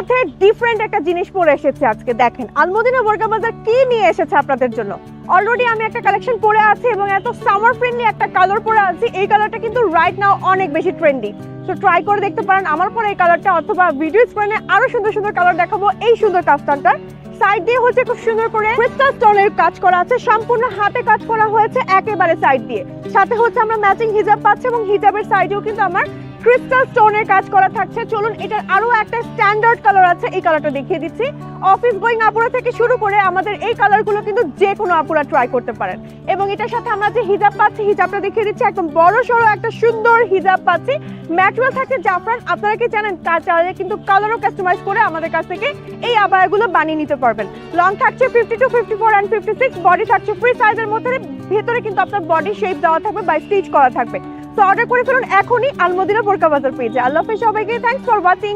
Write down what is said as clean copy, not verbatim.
মধ্যে ডিফারেন্ট একটা জিনিস পরে এসেছে আজকে। দেখেন আলমদিনা বোরকা বাজার কি নিয়ে এসেছে আপনাদের জন্য। অলরেডি আমি একটা কালেকশন পরে আছি এবং এত সামার ফ্রেন্ডলি একটা কালার পরে আছি। এই কালারটা কিন্তু রাইট নাও অনেক বেশি ট্রেন্ডি, সো ট্রাই করে দেখতে পারেন আমার পরে এই কালারটা, অথবা ভিডিও স্ক্রিনে আরো সুন্দর সুন্দর কালার দেখাবো। এই সুন্দর কাফতানটার সাইড দিয়ে হচ্ছে খুব সুন্দর করে ক্রিস্টাল স্টোনের কাজ করা আছে, সম্পূর্ণ হাতে কাজ করা হয়েছে একেবারে সাইড দিয়ে। সাথে হচ্ছে আমরা ম্যাচিং হিজাব পাচ্ছি এবং হিজাবের সাইডেও কিন্তু আমার ক্রিস্টাল স্টোনের কাজ করা থাকছে। চলুন এটার আরো একটা স্ট্যান্ডার্ড কালার আছে, এই কালারটা দেখিয়ে দিচ্ছি। অফিস গোয়িং আপুরা থেকে শুরু করে আমাদের এই কালারগুলো কিন্তু যে কোনো আপুরা ট্রাই করতে পারেন। এবং এটার সাথে আমরা যে হিজাব পাচ্ছি, হিজাবটা দেখিয়ে দিচ্ছি, একদম বড় সড়ো একটা সুন্দর হিজাব পাচ্ছি। ম্যাটেরিয়াল থাকে জাফরান। আপনারা কি জানেন তা চাইলে কিন্তু কালারও কাস্টমাইজ করে আমাদের কাছ থেকে এই আবায়াগুলো বানিয়ে নিতে পারবেন। লং থাকছে 52, 54 এন্ড 56, বডি থাকছে ফ্রি সাইজের মধ্যে, ভেতরে কিন্তু আপনার বডি শেপ দেওয়া থাকবে বা স্টিচ করা থাকবে। সো অর্ডার করে ফেলুন এখনই আলমদিনা বোরকা বাজার পেজে। আল্লাহ হাফেজ সবাইকে, থ্যাঙ্কস ফর ওয়াচিং।